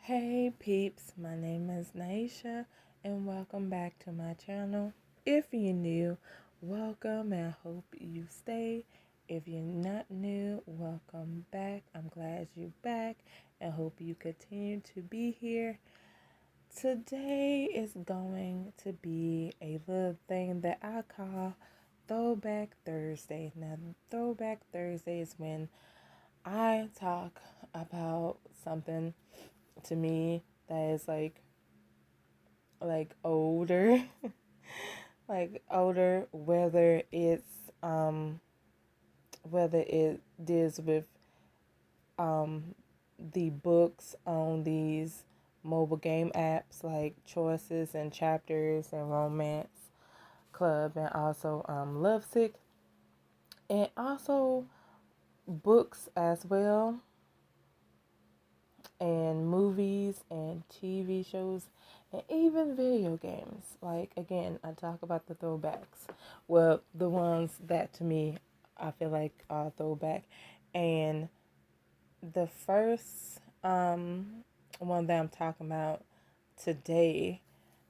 Hey peeps, my name is Naisha and welcome back to my channel. If you're new, welcome and hope you stay. If you're not new, welcome back. I'm glad you're back and hope you continue to be here. Today is going to be a little thing that I call Throwback Thursday. Now, Throwback Thursday is when I talk about something to me that is older like older, whether it deals with the books on these mobile game apps like Choices and Chapters and Romance Club, and also Lovesick, and also books as well, and movies and TV shows and even video games. Like, again, I talk about the throwbacks. Well, the ones that to me I feel like are throwback. And the first one that I'm talking about today,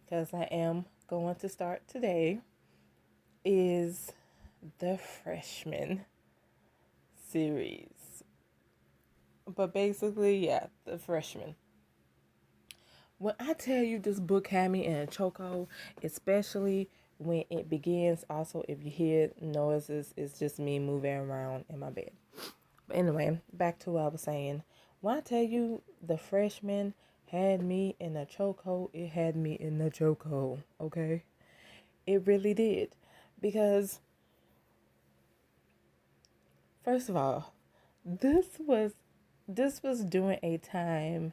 because I am going to start today, is the Freshman series. But basically, yeah, the Freshman. When I tell you this book had me in a chokehold, especially when it begins, also if you hear noises, it's just me moving around in my bed. But anyway, back to what I was saying. When I tell you the Freshman had me in a chokehold, it had me in a chokehold, okay? It really did. Because, first of all, this was during a time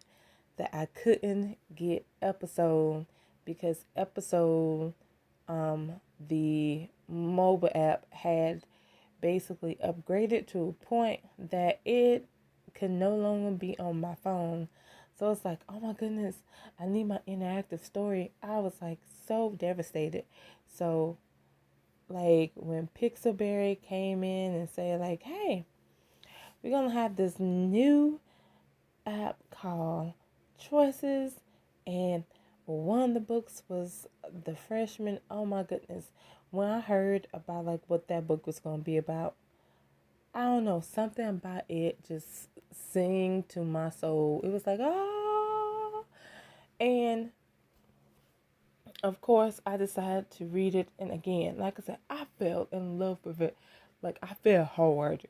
that I couldn't get episode, because episode the mobile app had basically upgraded to a point that it could no longer be on my phone. So it's like, oh my goodness, I need my interactive story. I was like so devastated. So like when Pixelberry came in and said like, hey, we're gonna have this new app called Choices, and one of the books was The Freshman. Oh my goodness. When I heard about like what that book was going to be about, I don't know, something about it just sing to my soul. It was like, oh, and of course I decided to read it. And again, like I said, I fell in love with it. Like I fell hard.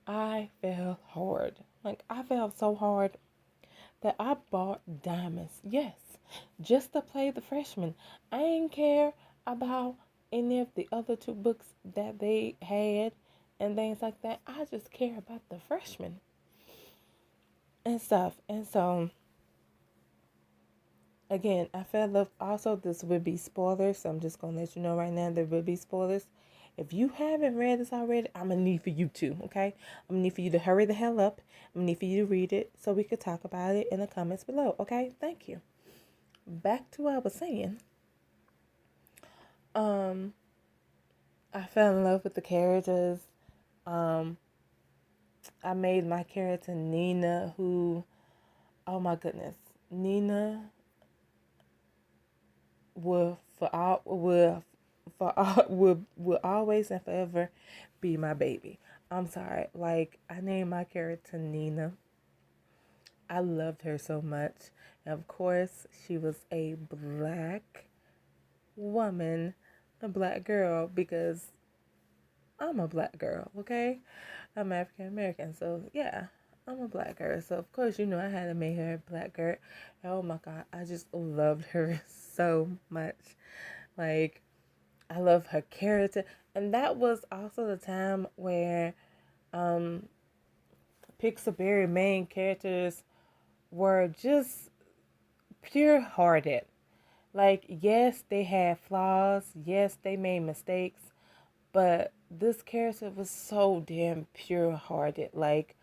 I fell hard. Like I fell so hard that I bought diamonds. Yes, just to play the Freshman. I didn't care about any of the other two books that they had and things like that. I just care about the Freshman and stuff. And so, again, I fell in love. Also, this would be spoilers. So I'm just going to let you know right now there will be spoilers. If you haven't read this already, I'm going to need for you to, okay? I'm going to need for you to hurry the hell up. I'm going to need for you to read it so we could talk about it in the comments below, okay? Thank you. Back to what I was saying. Um, I fell in love with the characters. Um, I made my character Nina, who, oh my goodness, Nina will for all will always and forever be my baby. I'm sorry, like I named my character Nina. I loved her so much, and of course, she was a black woman, a black girl, because I'm a black girl, okay? I'm African American, so yeah, I'm a black girl. So of course, I had to make her a black girl. And oh my God, I just loved her so much. Like, I love her character. And that was also the time where Pixelberry main characters were just pure hearted. Like, yes, they had flaws. Yes, they made mistakes. But this character was so damn pure hearted. Like,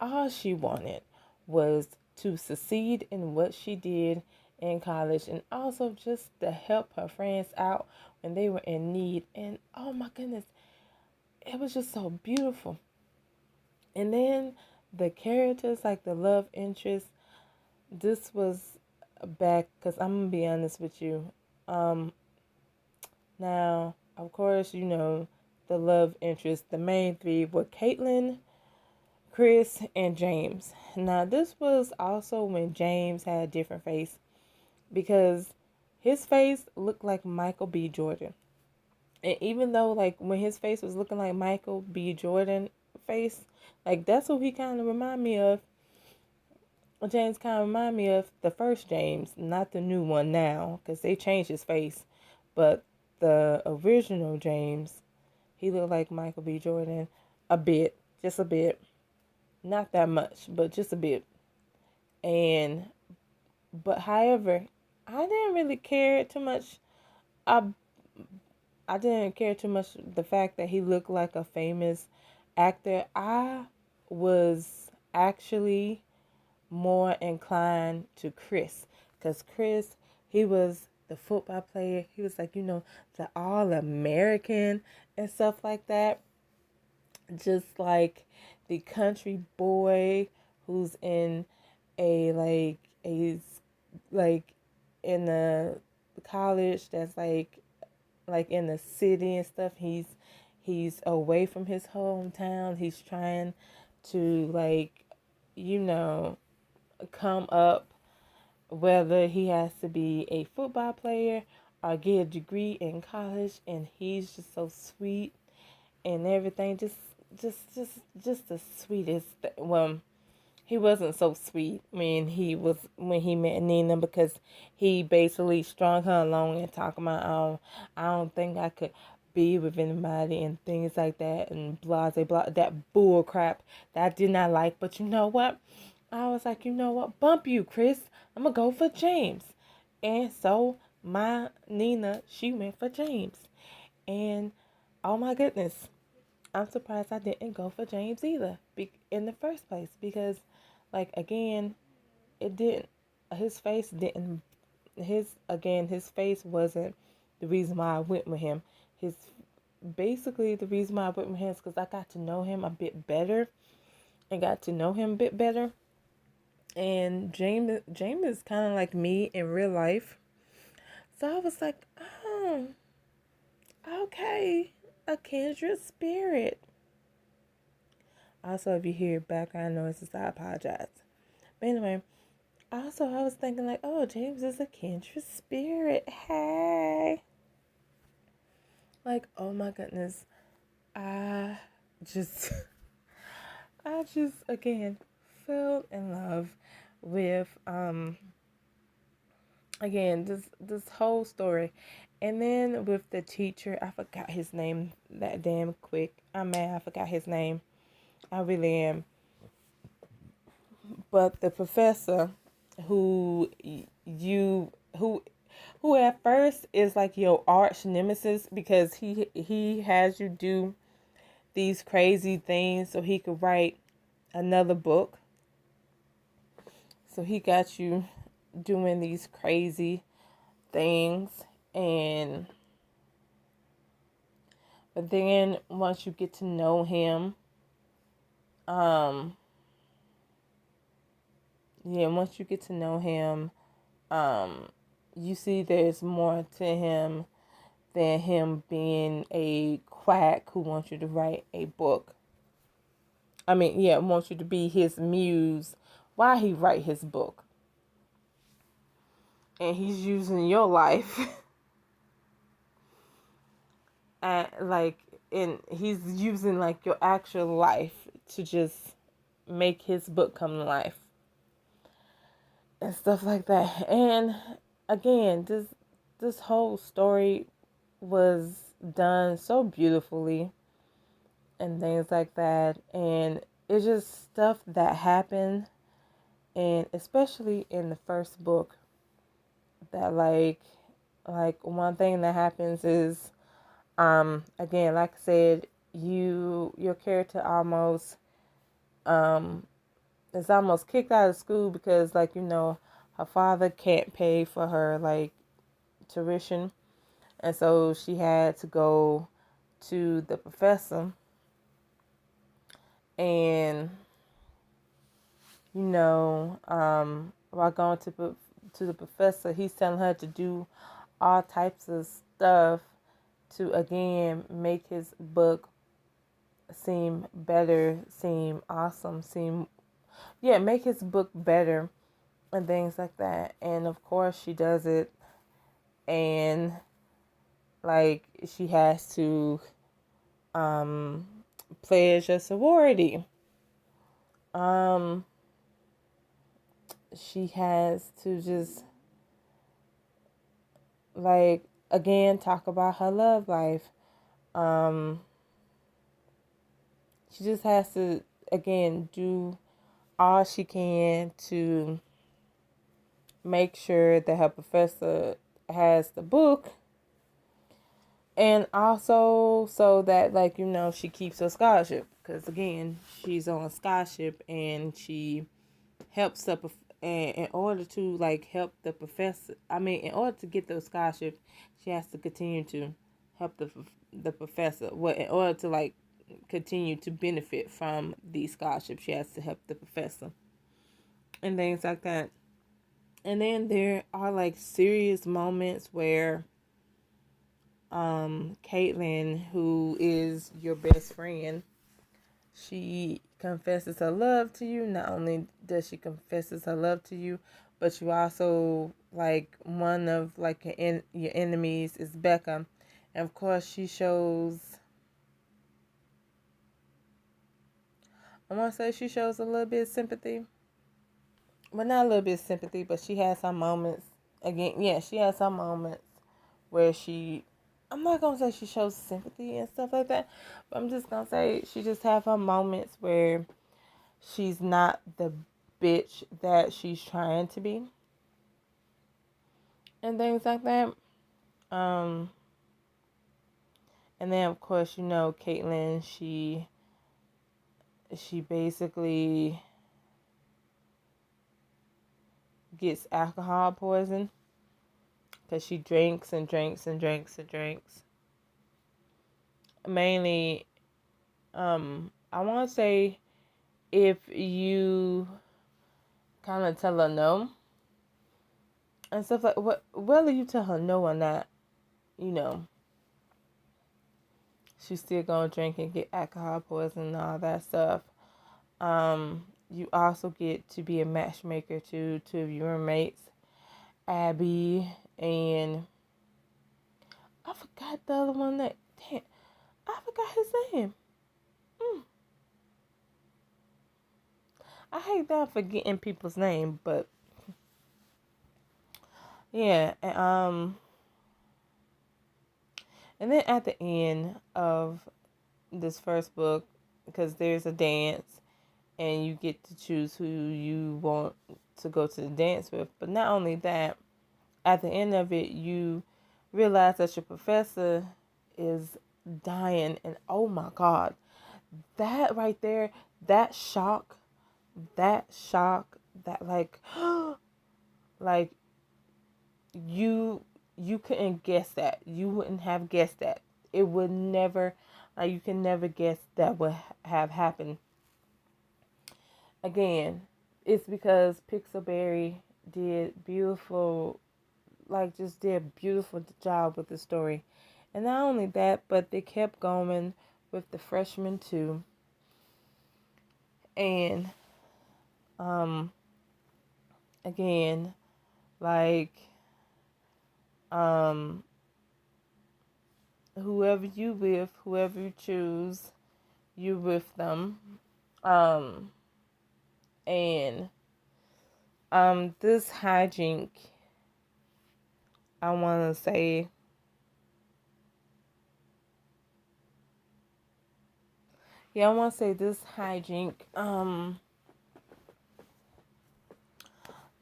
all she wanted was to succeed in what she did in college, and also just to help her friends out when they were in need. And oh my goodness, it was just so beautiful. And then the characters, like the love interest, this was back, because I'm gonna be honest with you. Um, Now, of course, the love interest. The main three were Kaitlyn, Chris, and James. Now, this was also when James had a different face, because his face looked like Michael B. Jordan. And even though, like, when his face was looking like Michael B. Jordan face, like, that's what he kind of remind me of. James kind of remind me of the first James, not the new one now, because they changed his face. But the original James, he looked like Michael B. Jordan a bit, just a bit. Not that much, but just a bit. And, but however, I didn't really care too much. I, I didn't care too much the fact that he looked like a famous actor. I was actually more inclined to Chris, because Chris, he was the football player. He was like, the all American and stuff like that. Just like the country boy who's in he's like in the college that's like in the city and stuff. He's away from his hometown. He's trying to you know come up, whether he has to be a football player or get a degree in college, and he's just so sweet and everything. Just the sweetest. Well, he wasn't so sweet when he met Nina, because he basically strung her along and talking about, I don't think I could be with anybody and things like that, and blah blah blah, that bull crap that I did not like. But you know what? I was like, you know what? Bump you, Chris. I'm gonna go for James. And so my Nina, she went for James. And oh my goodness, I'm surprised I didn't go for James either in the first place, because, like, again, it didn't. His face didn't. His face wasn't the reason why I went with him. His Basically, the reason why I went with him is because I got to know him a bit better, and got to know him a bit better. And James is kind of like me in real life, so I was like, oh, okay, a kindred spirit. Also, if you hear background noises, I apologize. But anyway, also I was thinking like, oh, James is a kindred spirit. Hey. Like, oh my goodness. I just I just again fell in love with again this whole story. And then with the teacher, I forgot his name that damn quick. I'm mad I forgot his name. I really am. But the professor who you who at first is like your arch nemesis, because he has you do these crazy things so he could write another book. So he got you doing these crazy things, and but then once you get to know him, um once you get to know him, you see there's more to him than him being a quack who wants you to write a book. I mean, yeah, wants you to be his muse while he write his book. And he's using your life and he's using like your actual life to just make his book come to life and stuff like that. And again, this whole story was done so beautifully and things like that. And it's just stuff that happened, and especially in the first book, that like one thing that happens is again, like I said, your character almost is almost kicked out of school because her father can't pay for her like tuition, and so she had to go to the professor. And while going to the professor, he's telling her to do all types of stuff to again make his book seem better, seem awesome, make his book better and things like that. And of course she does it, and like she has to pledge a sorority. She has to just like again talk about her love life. She just has to again do all she can to make sure that her professor has the book, and also so that like she keeps her scholarship, because again she's on a scholarship and she helps the and in order to like help the professor, in order to get those scholarships, she has to continue to help the professor. Well, in order to like continue to benefit from these scholarships, she has to help the professor and things like that. And then there are like serious moments where Kaitlyn, who is your best friend, she confesses her love to you. Not only does she confesses her love to you, but you also like one of like your enemies is Becca, and of course she shows. I want to say she shows a little bit of sympathy, well, not a little bit of sympathy, but she has some moments. Again, yeah, she has some moments where she. I'm not gonna say she shows sympathy and stuff like that, but I'm just gonna say she just have her moments where she's not the bitch that she's trying to be and things like that. Um, and then of course Kaitlyn, she basically gets alcohol poison because she drinks and drinks and drinks and drinks. Mainly, I want to say if you kind of tell her no and stuff like whether you tell her no or not, you know, she's still gonna drink and get alcohol poison and all that stuff. You also get to be a matchmaker to two of your roommates, Abby and I forgot the other one that damn, I forgot his name. I hate that I'm forgetting people's name, but yeah, and then at the end of this first book, because there's a dance and you get to choose who you want to go to the dance with. But not only that, at the end of it, you realize that your professor is dying. And oh my God, that right there, that shock, that like, like you couldn't guess that. You wouldn't have guessed that. It would never, you can never guess that would have happened. Again, it's because Pixelberry did beautiful, like just did a beautiful job with the story. And not only that, but they kept going with the freshmen too. And again, like whoever you with, whoever you choose, you with them. And this hijink, I want to say, yeah, I want to say this hijink,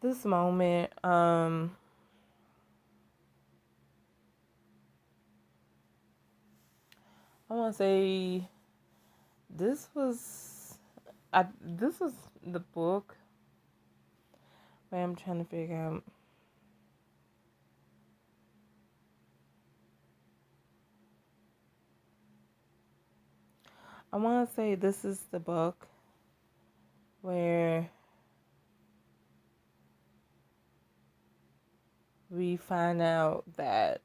this moment, I want to say this was, this was the book. Wait, I'm trying to figure out. I want to say this is the book where we find out that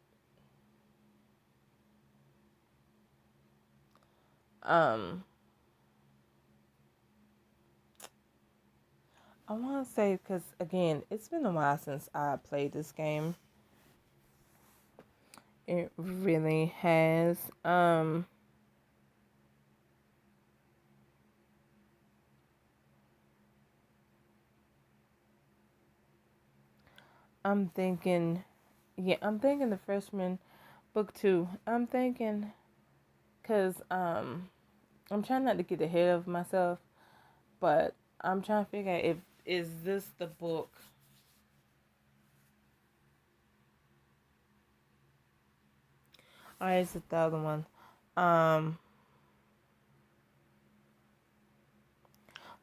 um I want to say, because again, it's been a while since I played this game. It really has. I'm thinking, yeah, I'm thinking the freshman book two. I'm thinking, cause I'm trying not to get ahead of myself, but I'm trying to figure out if is this the book, or is it the other one? I'm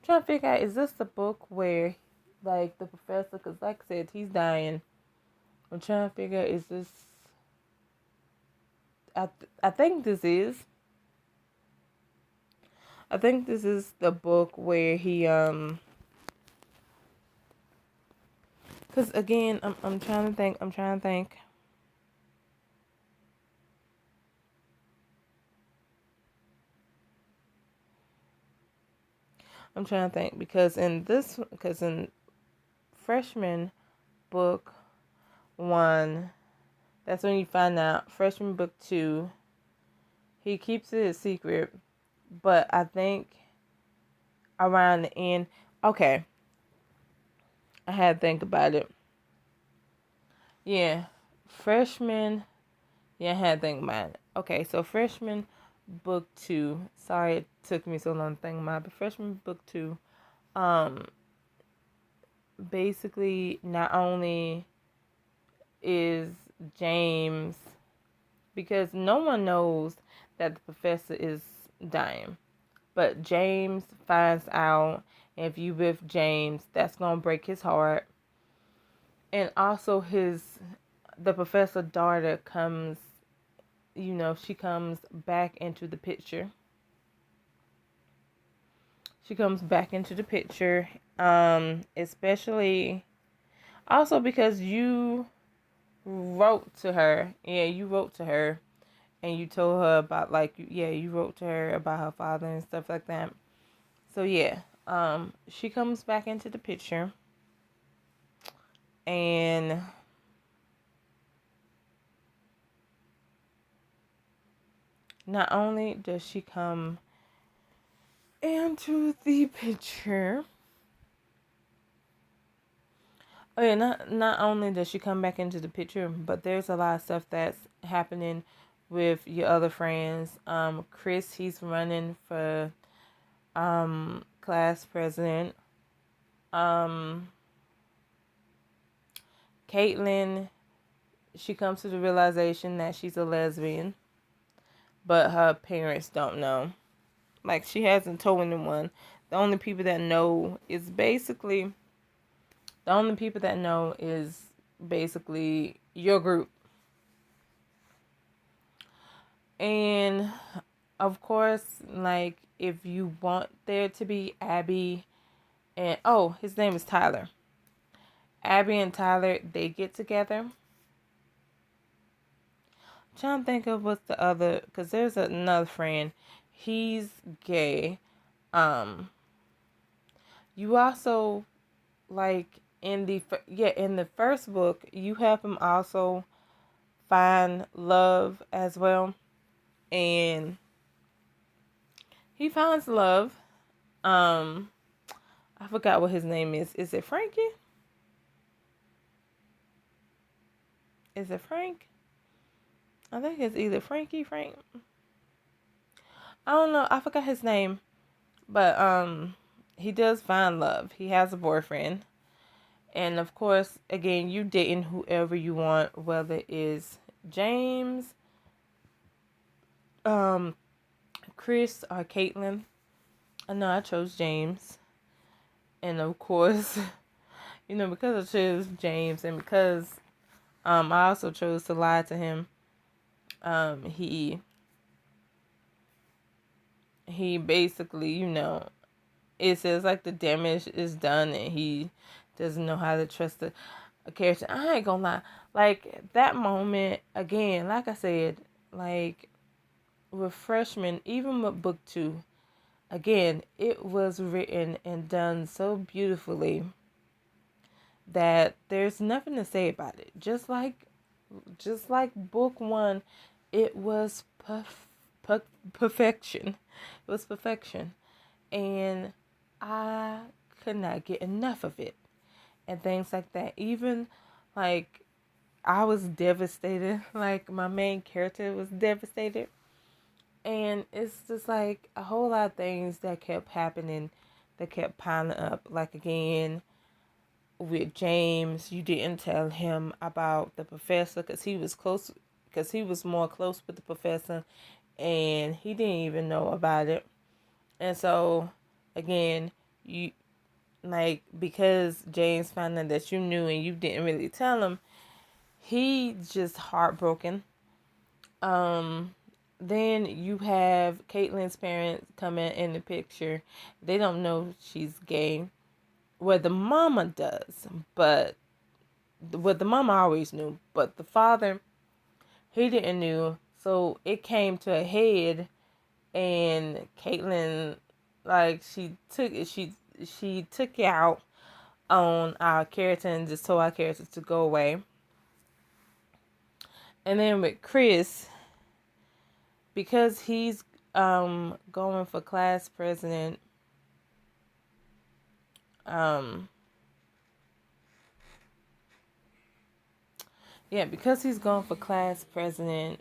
trying to figure out, is this the book where, like, the professor, cause like I said, he's dying. I'm trying to figure out, is this? I think this is. I think this is the book where he cause again, I'm trying to think. I'm trying to think. I'm trying to think because in freshman book one, that's when you find out. Freshman book two, he keeps it a secret, but I think around the end, okay, I had to think about it. Yeah, freshman. Yeah, I had to think about it. Okay, so freshman book two. Sorry it took me so long to think about it, but freshman book two. Um, basically, not only is James, because no one knows that the professor is dying, but James finds out. If you with James, that's gonna break his heart. And also the professor daughter comes, she comes back into the picture. She comes back into the picture, especially also because you wrote to her. Yeah, you wrote to her and you told her about, like, yeah, you wrote to her about her father and stuff like that. So yeah, she comes back into the picture, and not only does she come into the picture, oh yeah, not only does she come back into the picture, but there's a lot of stuff that's happening with your other friends. Chris, he's running for class president. Um, Kaitlyn, she comes to the realization that she's a lesbian, but her parents don't know. Like, she hasn't told anyone. The only people that know is basically your group. And of course, like, if you want there to be Abby and, oh, his name is Tyler. Abby and Tyler, they get together. I'm trying to think of what's the other, because there's another friend. He's gay. You also, like, in the first book, you have him also find love as well, and he finds love. I forgot what his name is. Is it Frankie? Is it Frank? I think it's either Frank. I don't know. I forgot his name, but he does find love. He has a boyfriend, and of course, again, you dating whoever you want, whether it's James, um, Chris, or Kaitlyn. I know I chose James, and of course, because I chose James, and because I also chose to lie to him. He basically, it says like the damage is done, and he doesn't know how to trust it. a character. I ain't gonna lie. Like, that moment, again, like I said, like, with Freshman, even with book 2, again, it was written and done so beautifully that there's nothing to say about it. Just like book 1, it was perfection. It was perfection. And I could not get enough of it. And things like that. Even, like, I was devastated. Like, my main character was devastated. And it's just like a whole lot of things that kept happening, that kept piling up. Like, again, with James, you didn't tell him about the professor because he was more close with the professor, and he didn't even know about it. And so, again, you, like, because James found out that you knew and you didn't really tell him, he just heartbroken. Then you have Kaitlyn's parents coming in the picture. They don't know she's gay. Well, the mama does, but the mama always knew, but the father, he didn't know. So it came to a head, and Kaitlyn, like, she took it out on our character and just told our character to go away. And then with Chris, because he's going for class president, because he's going for class president,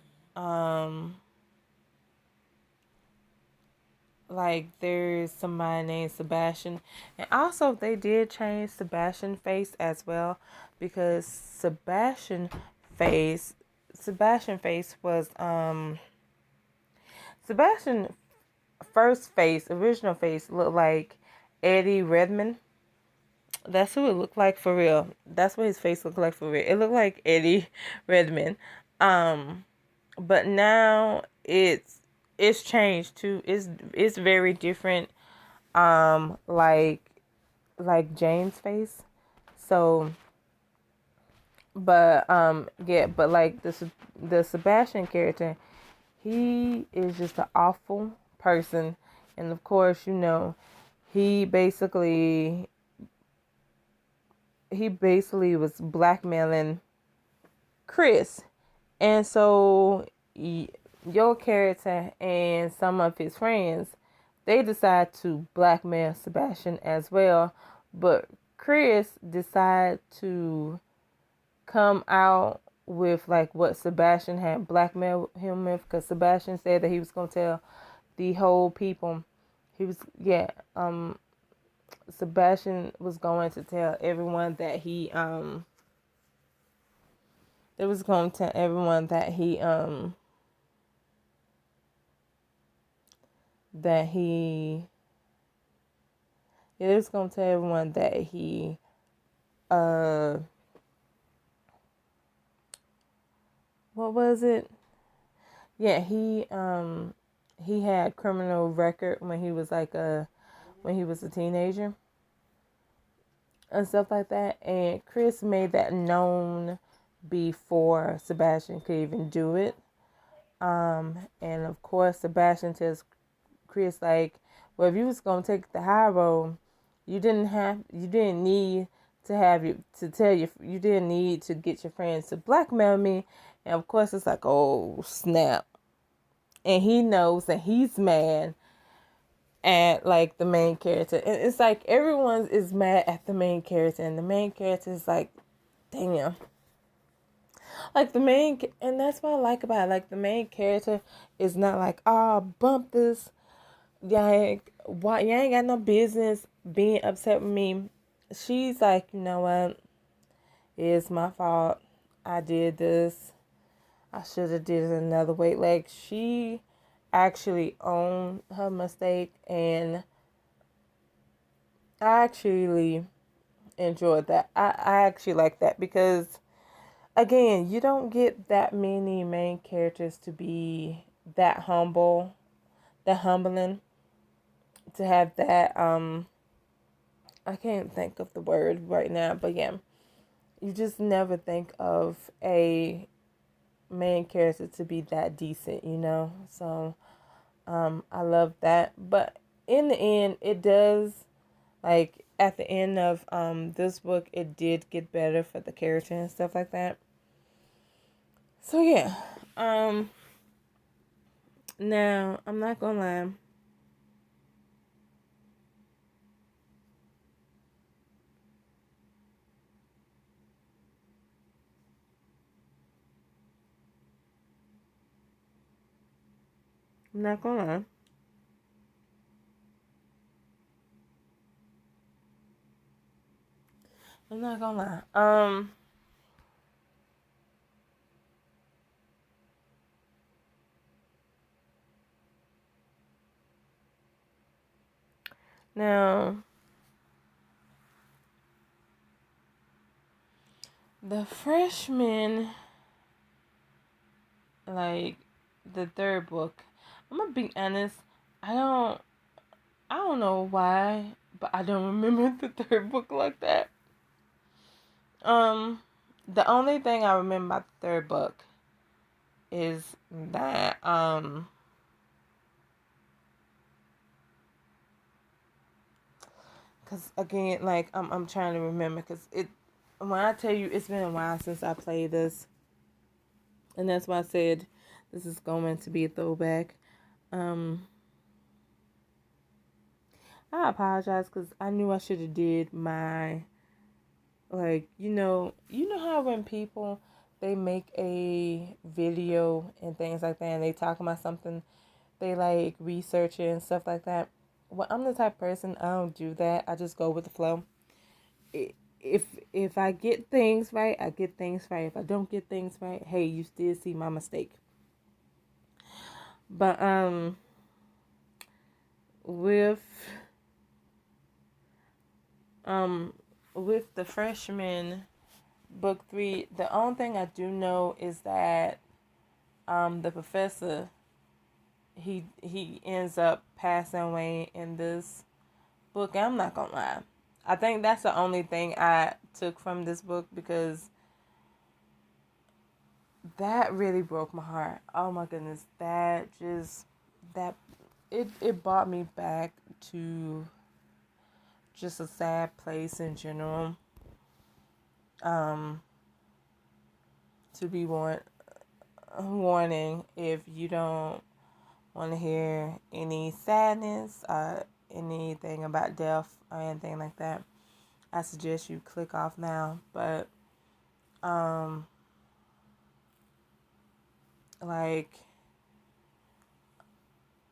like, there's somebody named Sebastian. And also, they did change Sebastian's face as well, because Sebastian face was Sebastian first face, original face, looked like Eddie Redmayne. That's who it looked like for real. That's what his face looked like for real. It looked like Eddie Redmayne. But now it's changed too. It's very different. Like James' face. So, but but like the Sebastian character, he is just an awful person, and of course, he basically was blackmailing Chris. And so your character and some of his friends, they decide to blackmail Sebastian as well. But Chris decided to come out with, like, what Sebastian had blackmailed him with, because Sebastian said that he was going to tell the whole people. Sebastian was going to tell everyone that he it was going to tell everyone that he it was going to tell everyone that he what was it? Yeah, he had criminal record when he was a teenager and stuff like that. And Chris made that known before Sebastian could even do it. And of course, Sebastian tells Chris, like, well, if you was gonna take the high road, you didn't need to you didn't need to get your friends to blackmail me. And of course, it's like, oh snap, and he knows that he's mad at, like, the main character, and it's like everyone is mad at the main character, and the main character is like, damn. Like, and that's what I like about it. Like, the main character is not like, oh, bump this. Why you ain't got no business being upset with me. She's like, you know what? It's my fault. I did this. I should have did it another way. Like, she actually owned her mistake, and I actually enjoyed that. I actually like that, because again, you don't get that many main characters to be that humble, that humbling, to have that I can't think of the word right now, but yeah, you just never think of a main character to be that decent, you know? So, I love that. But in the end, it does, like, at the end of this book, it did get better for the character and stuff like that. So, yeah. Now, I'm not gonna lie. I'm not gonna lie. I'm not gonna lie. Now, the freshman, like the third book, I'm gonna be honest. I don't, I don't know why, but I don't remember the third book like that. Um, the only thing I remember about the third book is that cause again, like I'm trying to remember, cause it when I tell you it's been a while since I played this, and that's why I said this is going to be a throwback. Um, I apologize because I knew I should have did my, like, you know how when people they make a video and things like that and they talk about something, they like research it and stuff like that. Well, I'm the type of person, I don't do that. I just go with the flow. If if I get things right, I get things right. If I don't get things right, hey, you still see my mistake. But with um with the freshman book 3, the only thing I do know is that the professor, he ends up passing away in this book. And I'm not gonna lie, I think that's the only thing I took from this book, because that really broke my heart. Oh my goodness, that it brought me back to just a sad place in general. Um, to be warning, if you don't want to hear any sadness or anything about death or anything like that, I suggest you click off now. But um, like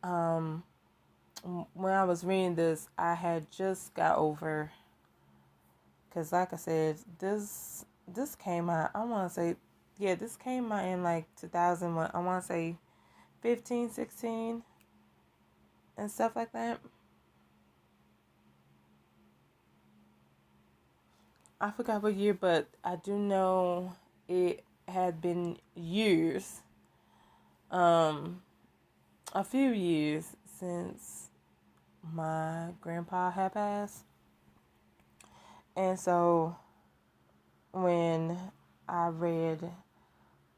um, when I was reading this, I had just got over, because like I said, this came out. I want to say, yeah, this came out in like 2001. I want to say 15, 16, and stuff like that. I forgot what year, but I do know it had been years, um, a few years since my grandpa had passed. And so when I read,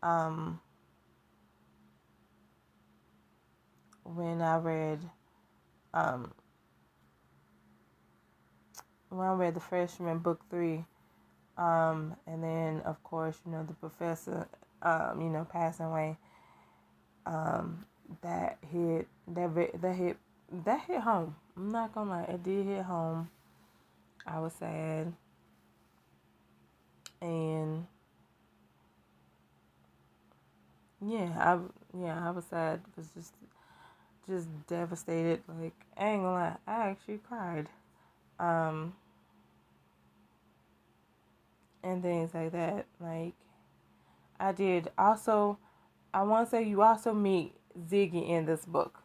um, when I read, um, when I read the freshman book 3, and then of course, the professor, passing away, um, that hit home. I'm not gonna lie, it did hit home. I was sad, and yeah, I was sad. Was just devastated. Like, I ain't gonna lie, I actually cried. Um, and things like that. Like, I did. Also, I want to say you also meet Ziggy in this book.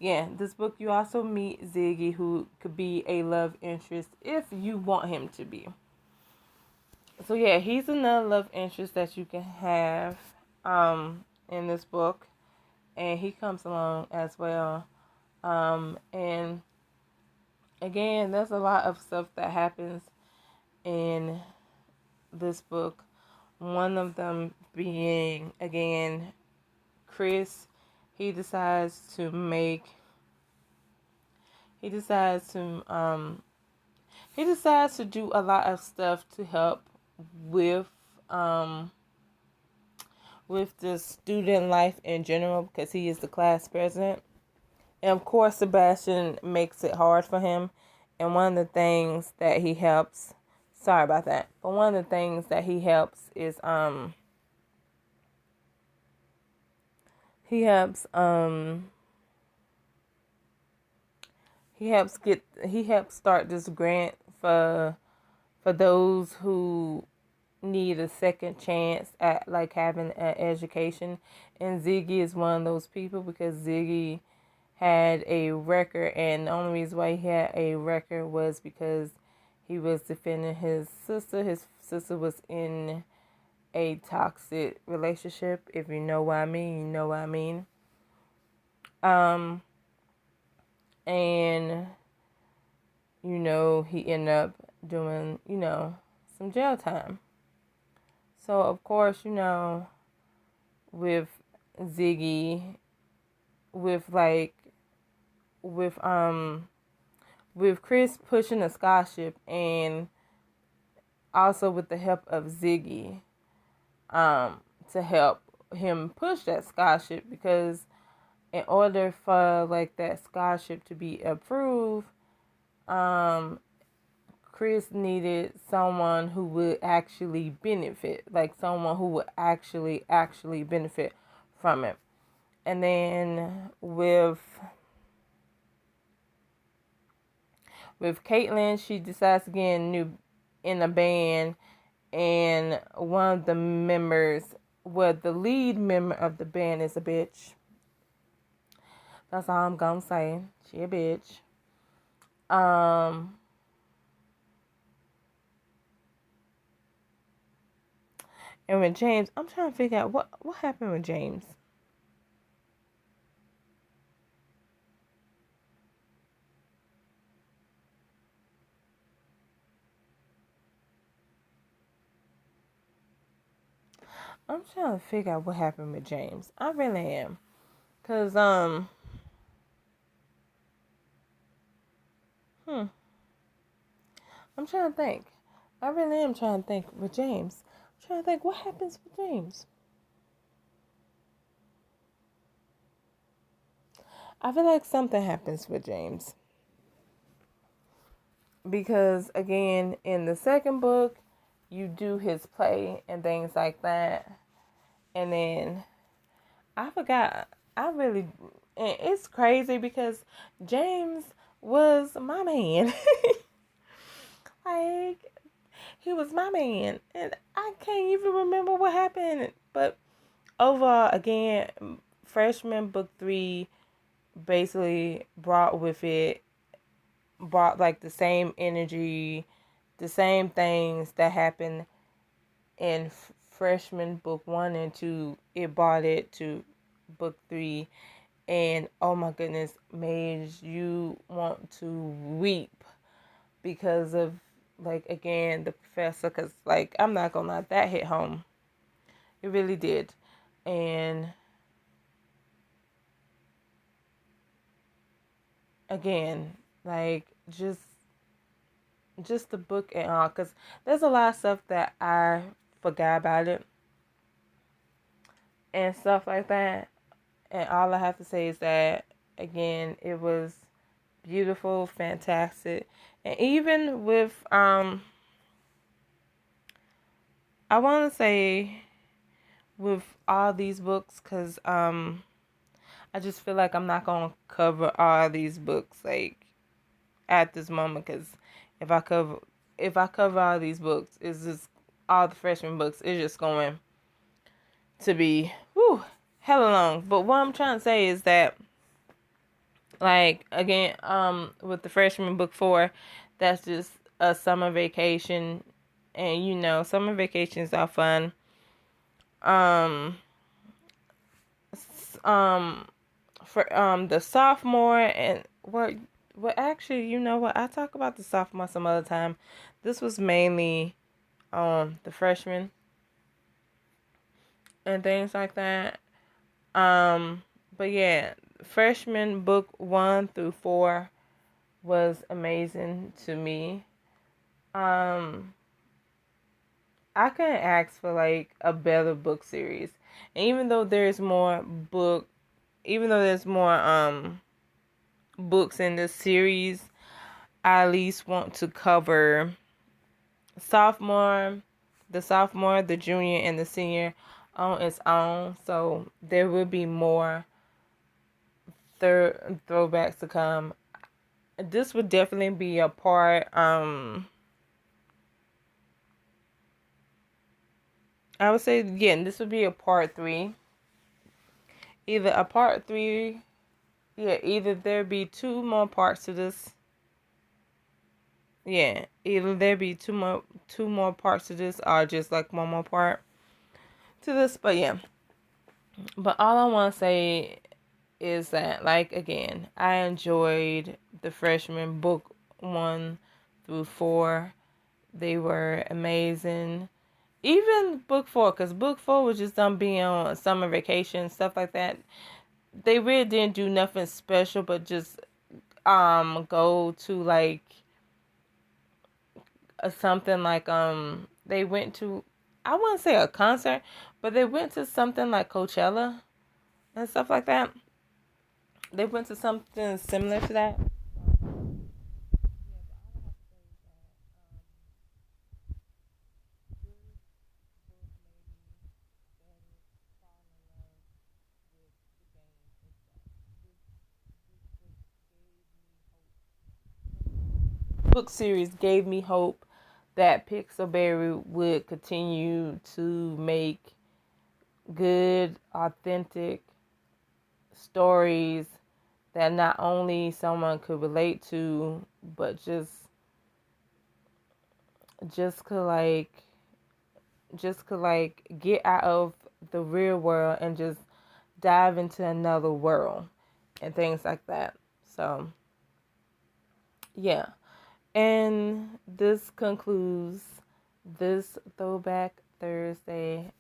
Yeah, this book you also meet Ziggy, who could be a love interest if you want him to be. So yeah, he's another love interest that you can have in this book, and he comes along as well. And again, there's a lot of stuff that happens in this book. One of them being, again, Chris. He decides to make. He decides to He decides to do a lot of stuff to help with um with the student life in general because he is the class president. And of course, Sebastian makes it hard for him. And one of the things that he helps, sorry about that, but one of the things that he helps is he helps he helps start this grant for those who need a second chance at like having an education. And Ziggy is one of those people because Ziggy had a record, and the only reason why he had a record was because he was defending his sister. His sister was in a toxic relationship. If you know what I mean, you know what I mean. And he ended up doing, some jail time. So of course, with Ziggy, with Chris pushing a scholarship, and also with the help of Ziggy, to help him push that scholarship, because in order for like that scholarship to be approved, Chris needed someone who would actually benefit, like someone who would actually benefit from it. And then with Kaitlyn, she decides to get in a band, and one of the members, the lead member of the band is a bitch. That's all I'm gonna say. She a bitch. And with James, I'm trying to figure out what happened with James. I'm trying to figure out what happened with James. I really am. Cause I'm trying to think. I really am trying to think with James. I'm trying to think what happens with James. I feel like something happens with James. Because again, in the second book, you do his play and things like that. And then I forgot. It's crazy because James was my man. Like, he was my man. And I can't even remember what happened. But overall, again, freshman book 3 basically brought like the same energy, the same things that happened in freshman book 1 and 2. It brought it to book 3, and oh my goodness, made you want to weep because of, like, again, the professor, because, like, I'm not gonna lie, that hit home. It really did. And again, like, just the book and all, because there's a lot of stuff that I forgot about it and stuff like that. And all I have to say is that, again, it was beautiful, fantastic. And even with, I want to say with all these books, because I just feel like I'm not going to cover all these books, like, at this moment, because if I cover all these books, it's just all the freshman books, it's just going to be hella long. But what I'm trying to say is that, like, again, with the freshman book 4, that's just a summer vacation, and summer vacations are fun. For the sophomore, and actually, you know what, I talk about the sophomore some other time. This was mainly the freshmen and things like that. But yeah, freshman book 1 through 4 was amazing to me. I couldn't ask for like a better book series. And even though there's more books in this series, I at least want to cover sophomore, the junior, and the senior on its own. So there will be more throwbacks to come. This would definitely be a part. I would say again, this would be a part 3. Either a part 3. Yeah, either there be 2 more parts to this. Yeah, either there be two more parts to this, or just like 1 more part to this. But yeah, but all I want to say is that, like, again, I enjoyed the freshman book 1 through 4. They were amazing. Even book 4, because book 4 was just done being on summer vacation, stuff like that. They really didn't do nothing special, but just go to like something like they went to, I wouldn't say a concert, but they went to something like Coachella and stuff like that. They went to something similar to that. Book series gave me hope that Pixelberry would continue to make good, authentic stories that not only someone could relate to, but just could like get out of the real world and just dive into another world and things like that. So yeah. And this concludes this Throwback Thursday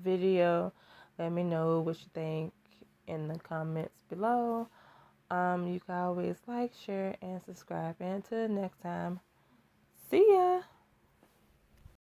video. Let me know what you think in the comments below. You can always like, share, and subscribe. And until next time, see ya!